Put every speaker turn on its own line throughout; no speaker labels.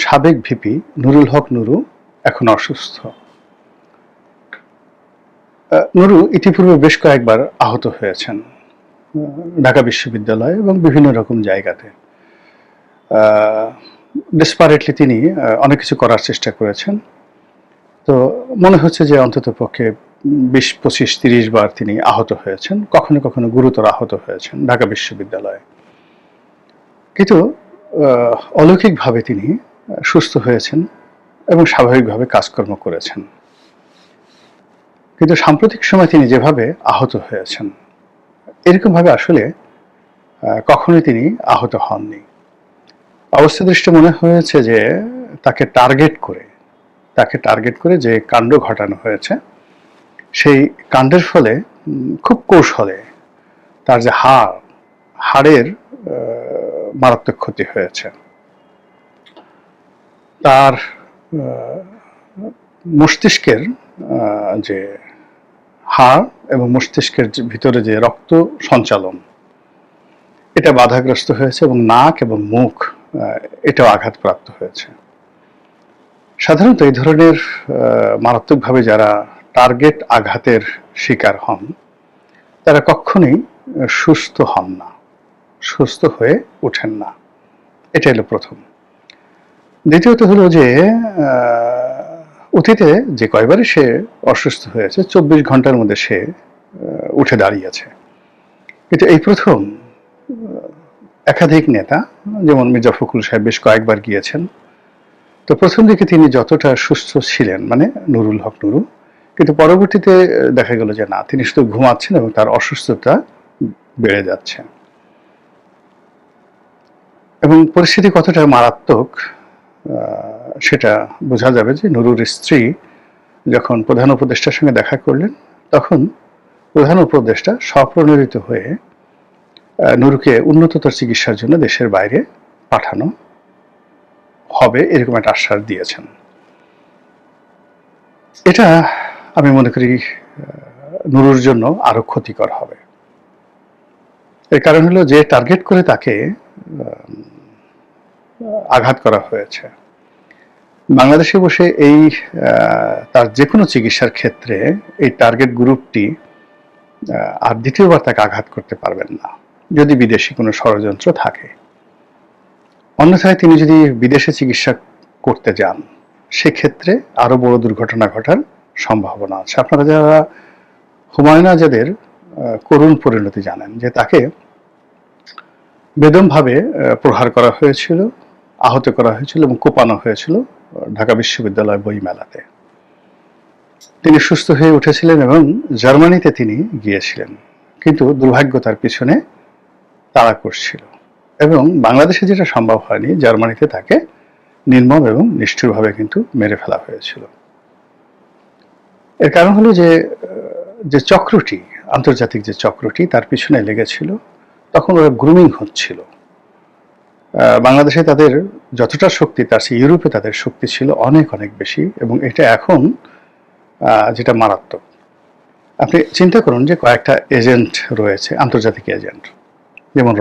সাবেক ভিপি নুরুল হক নুরু এখন অসুস্থ। নুরু ইতিপূর্বে বেশ কয়েকবার আহত হয়েছেন ঢাকা বিশ্ববিদ্যালয়ে এবং বিভিন্ন রকম জায়গাতে। ডেসপারেটলি তিনি অনেক কিছু করার চেষ্টা করেছেন। তো মনে হচ্ছে যে অন্তত পক্ষে 20, 25, 30 বার তিনি আহত হয়েছেন, কখনো কখনো গুরুতর আহত হয়েছেন ঢাকা বিশ্ববিদ্যালয়ে। কিন্তু অলৌকিকভাবে তিনি সুস্থ হয়েছেন এবং স্বাভাবিকভাবে কাজকর্ম করেছেন। কিন্তু সাম্প্রতিক সময় তিনি যেভাবে আহত হয়েছেন, এরকমভাবে আসলে কখনোই তিনি আহত হননি। অবস্থা দৃষ্টে মনে হয়েছে যে তাকে টার্গেট করে যে কাণ্ড ঘটানো হয়েছে, সেই কাণ্ডের ফলে খুব কৌশলে তার যে হাড়ের মারাত্মক ক্ষতি হয়েছে। তার মস্তিষ্কের যে হাড় এবং মস্তিষ্কের ভিতরে যে রক্ত সঞ্চালন, এটা বাধাগ্রস্ত হয়েছে এবং নাক এবং মুখ এটাও আঘাতপ্রাপ্ত হয়েছে। সাধারণত এই ধরনের মারাত্মকভাবে যারা টার্গেট আঘাতের শিকার হন, তারা কখনোই সুস্থ হন না, সুস্থ হয়ে ওঠেন না। এটা হলো প্রথম। দ্বিতীয়ত হলো যে অতীতে যে কয়বারই সে অসুস্থ হয়েছে, 24 ঘন্টার মধ্যে সে উঠে দাঁড়িয়েছে। কিন্তু এই প্রথম একাধিক নেতা, যেমন মির্জা ফখরুল সাহেব বেশ কয়েকবার গিয়েছেন। তো প্রথম দিকে তিনি যতটা সুস্থ ছিলেন, মানে নুরুল হক নুরু, কিন্তু পরবর্তীতে দেখা গেল যে না, তিনি শুধু ঘুমাচ্ছেন এবং তার অসুস্থতা বেড়ে যাচ্ছে। এবং পরিস্থিতি কতটা মারাত্মক সেটা বোঝা যাবে যে নুরুর স্ত্রী যখন প্রধান উপদেষ্টার সঙ্গে দেখা করলেন, তখন প্রধান উপদেষ্টা স্বপ্রণোদিত হয়ে নুরুকে উন্নততর চিকিৎসার জন্য দেশের বাইরে পাঠানো হবে এরকম একটা আশ্বাস দিয়েছেন। এটা আমি মনে করি নুরুর জন্য আরো ক্ষতিকর হবে। এর কারণ হলো যে টার্গেট করে তাকে আঘাত করা হয়েছে। বাংলাদেশে বসে এই তার যে কোনো চিকিৎসার ক্ষেত্রে এই টার্গেট গ্রুপটি আর দ্বিতীয়বার তাকে আঘাত করতে পারবেন না, যদি বিদেশি কোনো ষড়যন্ত্র থাকে। অন্যথায় তিনি যদি বিদেশে চিকিৎসা করতে যান, সেক্ষেত্রে আরো বড় দুর্ঘটনা ঘটার সম্ভাবনা আছে। আপনারা যারা হুমায়ুন আজাদের করুণ পরিণতি জানেন, যে তাকে বেদমভাবে প্রহার করা হয়েছিল, আহত করা হয়েছিল এবং কোপানো হয়েছিল ঢাকা বিশ্ববিদ্যালয় বইমেলাতে। তিনি সুস্থ হয়ে উঠেছিলেন এবং জার্মানিতে তিনি গিয়েছিলেন, কিন্তু দুর্ভাগ্য তার পিছনে তাড়া করছিল এবং বাংলাদেশে যেটা সম্ভব হয়নি, জার্মানিতে তাকে নির্মম এবং নিষ্ঠুরভাবে কিন্তু মেরে ফেলা হয়েছিল। এর কারণ হলো যে চক্রটি, আন্তর্জাতিক যে চক্রটি তার পিছনে লেগেছিল, তখন ওরা গ্রুমিং হচ্ছিল। বাংলাদেশে তাদের যতটা শক্তি, তার চেয়ে ইউরোপে তাদের শক্তি ছিল অনেক অনেক বেশি, এবং এটা এখন যেটা মারাত্মক। আপনি চিন্তা করুন যে কয়েকটা এজেন্ট রয়েছে, আন্তর্জাতিক এজেন্ট, যেমন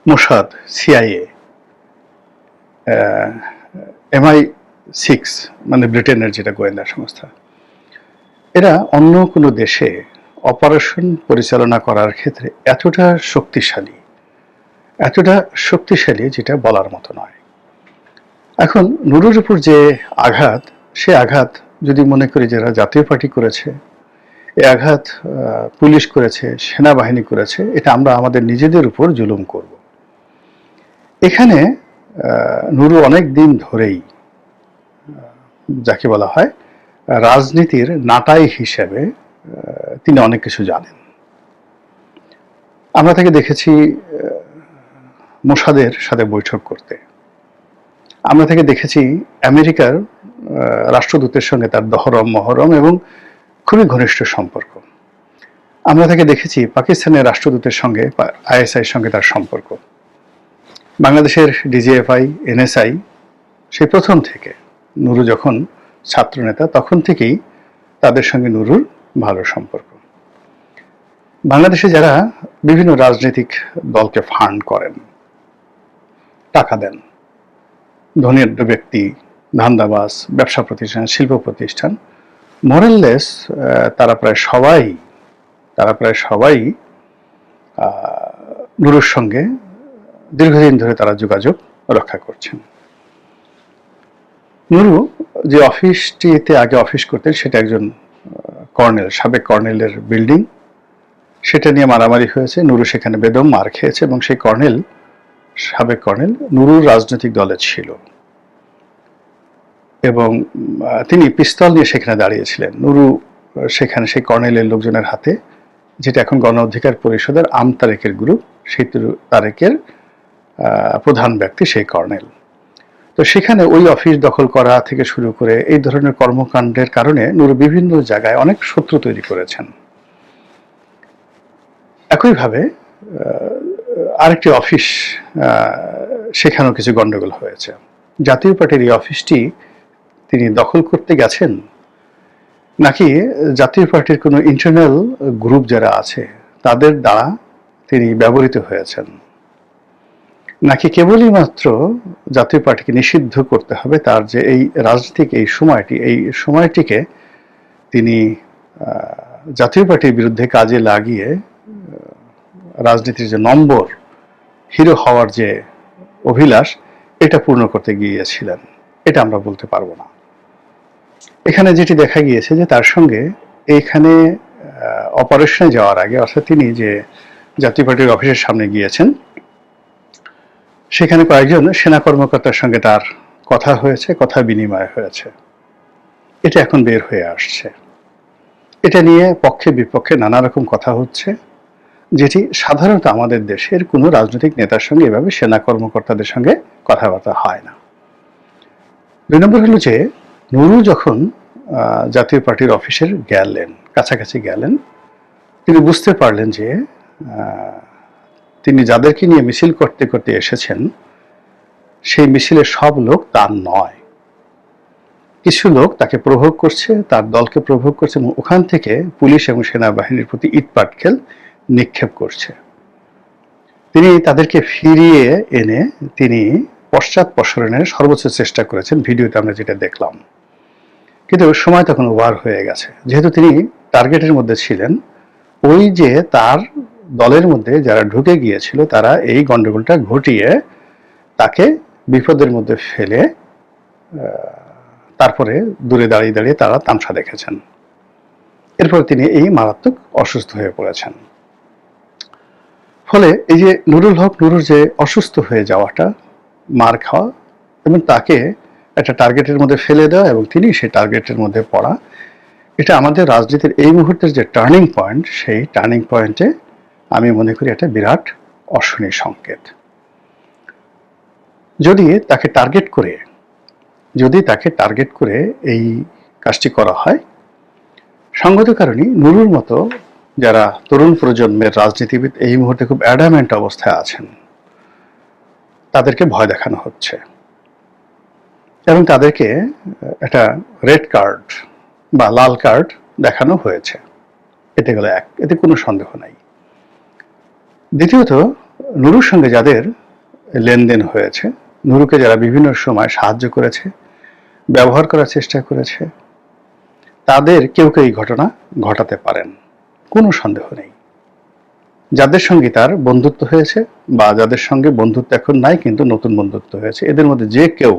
মোসাদ, সিআইএ, MI6 মানে ব্রিটেনের যেটা গোয়েন্দা সংস্থা, এরা অন্য কোনো দেশে অপারেশন পরিচালনা করার ক্ষেত্রে এতটা শক্তিশালী যেটা বলার মতো নয়। এখন নুরুর উপর যে আঘাত, সে আঘাত যদি মনে করি যারা জাতীয় পার্টি করেছে, এই আঘাত পুলিশ করেছে, সেনাবাহিনী করেছে, এটা আমরা আমাদের নিজেদের উপর জুলুম করব। এখানে নুরু অনেক দিন ধরেই যাকে বলা হয় রাজনীতির নাটাই হিসেবে তিনি অনেক কিছু জানেন। আমরা তাকে দেখেছি মোসাদের সাথে বৈঠক করতে, আমরা তাকে দেখেছি আমেরিকার রাষ্ট্রদূতের সঙ্গে তার দহরম মহরম এবং খুবই ঘনিষ্ঠ সম্পর্ক। আমরা তাকে দেখেছি পাকিস্তানের রাষ্ট্রদূতের সঙ্গে, ISIর সঙ্গে তার সম্পর্ক। বাংলাদেশের DGFI, NSI, সেই প্রথম থেকে, নুরু যখন ছাত্রনেতা তখন থেকেই তাদের সঙ্গে নুরুর ভালো সম্পর্ক। বাংলাদেশে যারা বিভিন্ন রাজনৈতিক দলকে ফান্ড করেন, টাকা দেন, ধনী ব্যক্তি, ধান্দাবাজ, ব্যবসা প্রতিষ্ঠান, শিল্প প্রতিষ্ঠান, মোরাললেস তারা প্রায় সবাই নুরুর সঙ্গে দীর্ঘদিন ধরে তারা যোগাযোগ রক্ষা করছেন। নুরু যে অফিসটিতে আগে অফিস করতেন সেটা একজন সাবেক কর্নেলের বিল্ডিং। সেটা নিয়ে মারামারি হয়েছে, নুরু সেখানে বেদম মার খেয়েছে এবং সেই সাবেক কর্নেল নুরুর রাজনৈতিক দলে ছিল এবং তিনি পিস্তল নিয়ে সেখানে দাঁড়িয়েছিলেন। নুরু সেখানে সেই কর্নেলের লোকজনের হাতে, যেটা এখন গণ অধিকার পরিষদের তারেকের গ্রুপ, সেই তারেকের প্রধান ব্যক্তি সেই কর্নেল। তো সেখানে ওই অফিস দখল করা থেকে শুরু করে এই ধরনের কর্মকাণ্ডের কারণে নুরু বিভিন্ন জায়গায় অনেক শত্রু তৈরি করেছেন। একইভাবে আরেকটি অফিস, সেখানেও কিছু গন্ডগোল হয়েছে। জাতীয় পার্টির এই অফিসটি তিনি দখল করতে গেছেন নাকি জাতীয় পার্টির কোনো ইন্টারনাল গ্রুপ যারা আছে তাদের দ্বারা তিনি ব্যবহৃত হয়েছেন, নাকি কেবলই মাত্র জাতীয় পার্টিকে নিষিদ্ধ করতে হবে, তার যে এই রাজনৈতিক এই সময়টিকে তিনি জাতীয় পার্টির বিরুদ্ধে কাজে লাগিয়ে রাজনীতির যে হিরো হওয়ার যে অভিলাষ, এটা পূর্ণ করতে গিয়েছিলেন, এটা আমরা বলতে পারবো না। এখানে যেটি দেখা গিয়েছে যে তার সঙ্গে এইখানে অপারেশনে যাওয়ার আগে, অর্থাৎ তিনি যে জাতীয় পার্টির অফিসের সামনে গিয়েছেন, সেখানে কয়েকজন সেনা কর্মকর্তার সঙ্গে তার কথা বিনিময় হয়েছে। এটা এখন বের হয়ে আসছে। এটা নিয়ে পক্ষে বিপক্ষে নানা রকম কথা হচ্ছে, যেটি সাধারণত আমাদের দেশের কোনো রাজনৈতিক নেতার সঙ্গে এভাবে সেনা কর্মকর্তাদের সঙ্গে কথাবার্তা হয় না। 2 নম্বর হলো যে নুরু যখন জাতীয় পার্টির অফিসের কাছাকাছি গেলেন, তিনি বুঝতে পারলেন যে তিনি যাদেরকে নিয়ে মিছিল করতে করতে এসেছেন সেই মিছিলের সব লোক তার নয়। কিছু লোক তাকে প্রভোগ করছে, তার দলকে প্রভোগ করছে এবং ওখান থেকে পুলিশ এবং সেনাবাহিনীর প্রতি ইটপাটকেল নিক্ষেপ করছে। তিনি তাদেরকে ফিরিয়ে এনে তিনি পশ্চাৎপসরণের সর্বোচ্চ চেষ্টা করেছেন, ভিডিওতে আমরা যেটা দেখলাম। কিন্তু সময় তখন ওভার হয়ে গেছে। যেহেতু তিনি টার্গেটের মধ্যে ছিলেন, ওই যে তার দলের মধ্যে যারা ঢুকে গিয়েছিল তারা এই গন্ডগোলটা ঘটিয়ে তাকে বিপদের মধ্যে ফেলে তারপরে দূরে দাঁড়িয়ে দাঁড়িয়ে তারা তামসা দেখেছেন। এরপর তিনি এই মারাত্মক অসুস্থ হয়ে পড়েছেন। ফলে এই যে নুরুর যে অসুস্থ হয়ে যাওয়াটা, মার খাওয়া এবং তাকে একটা টার্গেটের মধ্যে ফেলে দেওয়া এবং তিনি সেই টার্গেটের মধ্যে পড়া, এটা আমাদের রাজনীতির এই মুহূর্তের যে টার্নিং পয়েন্ট, সেই টার্নিং পয়েন্টে আমি মনে করি একটা বিরাট অশনি সংকেত। যদি তাকে টার্গেট করে এই কাজটি করা হয়, সঙ্গত কারণে নুরুর মতো যারা তরুণ প্রজন্মের রাজনীতিবিদ এই মুহূর্তে খুব অ্যাডামেন্ট অবস্থায় আছেন, তাদেরকে ভয় দেখানো হচ্ছে এবং তাদেরকে একটা রেড কার্ড বা লাল কার্ড দেখানো হয়েছে। এতে গেল এক, এতে কোনো সন্দেহ নাই। দ্বিতীয়ত, নুরুর সঙ্গে যাদের লেনদেন হয়েছে, নুরুকে যারা বিভিন্ন সময় সাহায্য করেছে, ব্যবহার করার চেষ্টা করেছে, তাদের কেউ এই ঘটনা ঘটাতে পারেন, কোনো সন্দেহ নেই। যাদের সঙ্গে তার বন্ধুত্ব হয়েছে বা যাদের সঙ্গে বন্ধুত্ব এখন নাই কিন্তু নতুন বন্ধুত্ব হয়েছে, এদের মধ্যে যে কেউ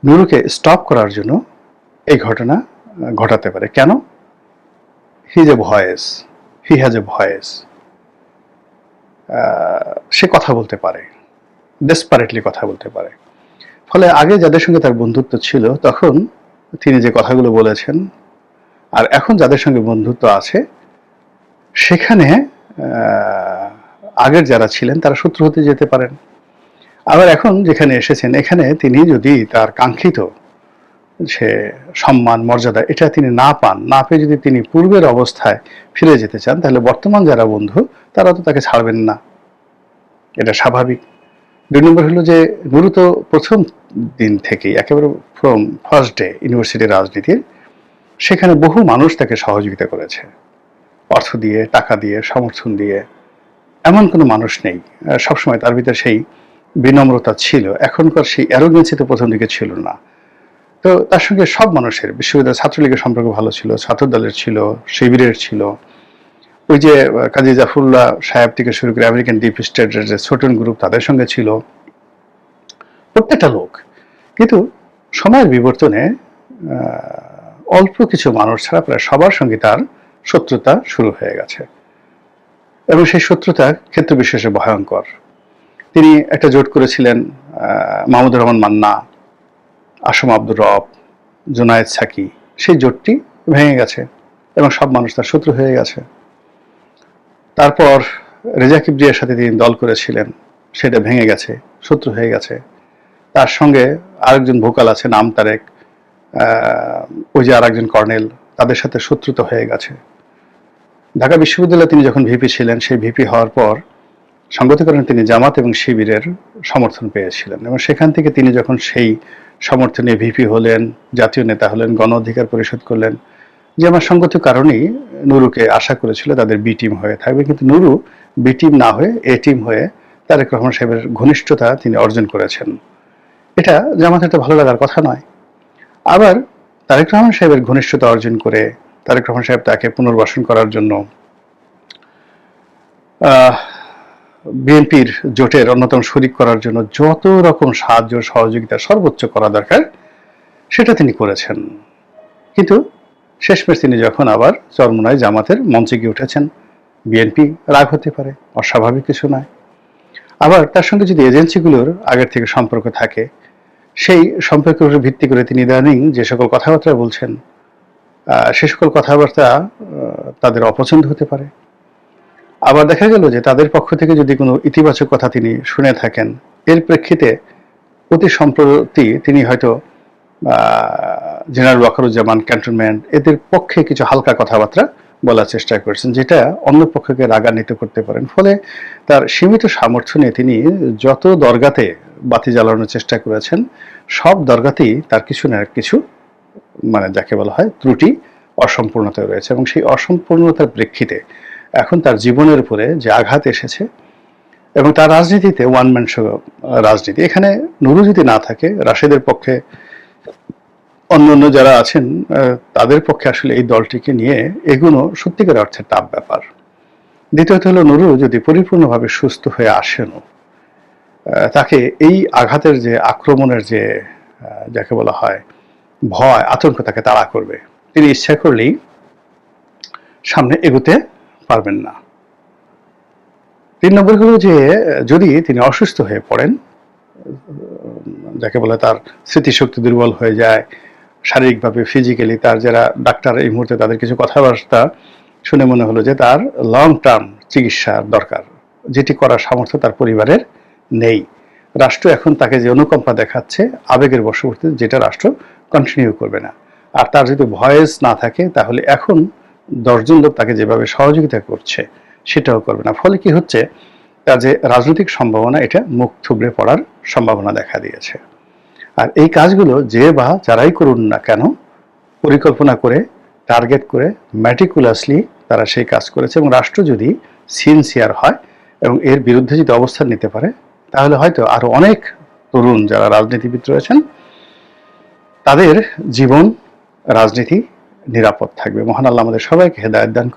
নুরুকে স্টপ করার জন্য এই ঘটনা ঘটাতে পারে। কেন? He has a voice. সে কথা বলতে পারে, ডেসপারেটলি কথা বলতে পারে। ফলে আগে যাদের সঙ্গে তার বন্ধুত্ব ছিল তখন তিনি যে কথাগুলো বলেছেন, আর এখন যাদের সঙ্গে বন্ধুত্ব আছে সেখানে আগের যারা ছিলেন তারা শত্রু হতে যেতে পারেন। আবার এখন যেখানে এসেছেন, এখানে তিনি যদি তার কাঙ্ক্ষিত সে সম্মান মর্যাদা এটা তিনি না পেয়ে যদি তিনি পূর্বের অবস্থায় ফিরে যেতে চান, তাহলে বর্তমান যারা বন্ধু তারা তো তাকে ছাড়বেন না, এটা স্বাভাবিক। 2 নম্বর হলো যে নুরু তো প্রথম দিন থেকেই, একেবারে ফ্রম ফার্স্ট ডে ইউনিভার্সিটির রাজনীতির, সেখানে বহু মানুষ তাকে সহযোগিতা করেছে, অর্থ দিয়ে, টাকা দিয়ে, সমর্থন দিয়ে। এমন কোনো মানুষ নেই, সবসময় তার ভিতরে সেই বিনম্রতা ছিল, এখনকার সেই অ্যারোগেন্সি তো প্রথম দিকে ছিল না। তো তার সঙ্গে সব মানুষের, বিশ্ববিদ্যালয় ছাত্রলীগের সম্পর্ক ভালো ছিল, ছাত্রদলের ছিল, শিবিরের ছিল, ওই যে কাজী জাফরুল্লাহ সাহেব থেকে শুরু করে আমেরিকান ডিপ স্টেটের যে ছোটন গ্রুপ তাদের সঙ্গে ছিল, প্রত্যেকটা লোক। কিন্তু সময়ের বিবর্তনে অল্প কিছু মানুষ ছাড়া প্রায় সবার সঙ্গে তার শত্রুতা শুরু হয়ে গেছে, এবং সেই শত্রুতা ক্ষেত্র বিশেষে ভয়ঙ্কর। তিনি একটা জোট করেছিলেন, মাহমুদুর রহমান মান্না, আসম আব্দুর রব, জুনায়েদ সাকি। সেই জোটটি ভেঙে গেছে এবং সব মানুষ তার শত্রু হয়ে গেছে। তারপর রেজা কিবরিয়ার সাথে তিনি দল করেছিলেন, সেটা ভেঙে গেছে, শত্রু হয়ে গেছে। তার সঙ্গে আরেকজন ভোকাল আছে নাম তারেক, ওই যে আরেকজন কর্নেল, তাদের সাথে শত্রুতা হয়ে গেছে। ঢাকা বিশ্ববিদ্যালয়ে তিনি যখন ভিপি ছিলেন, সেই ভিপি হওয়ার পর সংগতিকরণে তিনি জামাত এবং শিবিরের সমর্থন পেয়েছিলেন, এবং সেখান থেকে তিনি যখন সেই সমর্থনে ভিপি হলেন, জাতীয় নেতা হলেন, গণ অধিকার পরিষদ করলেন, যে আমার সঙ্গত কারণেই নুরুকে আশা করেছিল তাদের বি টিম হয়ে থাকবে, কিন্তু নুরু বি টিম না হয়ে এ টিম হয়ে তারেক রহমান সাহেবের ঘনিষ্ঠতা তিনি অর্জন করেছেন। এটা জামাতের একটা ভালো লাগার কথা নয়। আবার তারেক রহমান সাহেবের ঘনিষ্ঠতা অর্জন করে তারেক রহমান সাহেব তাকে পুনর্বাসন করার জন্য বিএনপির জোটের অন্যতম শরিক করার জন্য যত রকম সাহায্য সহযোগিতা সর্বোচ্চ করা দরকার সেটা তিনি করেছেন। কিন্তু শেষমেশ তিনি যখন আবার চরমোনায় জামাতের মঞ্চে গিয়ে উঠেছেন, বিএনপি রাগ হতে পারে, অস্বাভাবিক কিছু নয়। আবার তার সঙ্গে যদি এজেন্সিগুলোর আগের থেকে সম্পর্ক থাকে, সেই সম্পর্কের উপর ভিত্তি করে তিনি ইদানিং যে সকল কথাবার্তা বলছেন, সে সকল কথাবার্তা তাদের অপছন্দ হতে পারে। আবার দেখা গেল যে তাদের পক্ষ থেকে যদি কোনো ইতিবাচক কথা তিনি শুনে থাকেন, এর প্রেক্ষিতে অতি সম্প্রতি তিনি হয়তো জেনারেল ওয়াকারুজ্জামান, ক্যান্টনমেন্ট, এদের পক্ষে কিছু হালকা কথাবার্তা বলার চেষ্টা করছেন, যেটা অন্য পক্ষকে রাগান্বিত করতে পারেন। ফলে তার সীমিত সামর্থ্য নিয়ে তিনি যত দরগাতে বাতি জ্বালানোর চেষ্টা করেছেন, সব দরগাতেই তার কিছু না কিছু, মানে যাকে বলা হয় ত্রুটি, অসম্পূর্ণতা রয়েছে, এবং সেই অসম্পূর্ণতার প্রেক্ষিতে এখন তার জীবনের উপরে যে আঘাত এসেছে, এবং তার রাজনীতিতে ওয়ান ম্যান শো রাজনীতি। এখানে নুরু যদি না থাকে, রাশেদের পক্ষে অন্য যারা আছেন তাদের পক্ষে আসলে এই দলটিকে নিয়ে এগুলো সত্যিকার অর্থে টাফ ব্যাপার। দ্বিতীয়ত হলো, নুরু যদি পরিপূর্ণভাবে সুস্থ হয়ে আসেনও, তাকে এই আঘাতের যে আক্রমণের যে যাকে বলা হয় ভয়, আতঙ্ক তাকে তাড়া করবে। তিনি ইচ্ছা করলেই সামনে এগোতে পারবেন না। 3 নম্বর হলো যে যদি তিনি অসুস্থ হয়ে পড়েন, যাকে বলে তার স্মৃতিশক্তি দুর্বল হয়ে যায়, শারীরিকভাবে ফিজিক্যালি তার যারা ডাক্তার এই মুহূর্তে তাদের কিছু কথাবার্তা শুনে মনে হলো যে তার লং টার্ম চিকিৎসার দরকার, যেটি করার সামর্থ্য তার পরিবারের নেই। রাষ্ট্র এখন তাকে যে অনুকম্পা দেখাচ্ছে আবেগের বশবর্তীতে, যেটা রাষ্ট্র কন্টিনিউ করবে না। আর তার যদি ভয়েস না থাকে, তাহলে এখন 10 জন লোক তাকে যেভাবে সহযোগিতা করছে সেটাও করবে না। ফলে কি হচ্ছে, তার যে রাজনৈতিক সম্ভাবনা, এটা মুখ থুবড়ে পড়ার সম্ভাবনা দেখা দিয়েছে। আর এই কাজগুলো যে বা যারাই করুন না কেন, পরিকল্পনা করে, টার্গেট করে, ম্যাটিকুলাসলি তারা সেই কাজ করেছে, এবং রাষ্ট্র যদি সিনসিয়ার হয় এবং এর বিরুদ্ধে যদি অবস্থান নিতে পারে, তাহলে হয়তো আরো অনেক তরুণ যারা রাজনীতিবিদ রয়েছেন তাদের জীবন, রাজনীতি নিরাপদ থাকবে। মহান আল্লাহ আমাদের সবাইকে হেদায়েত দান করুন।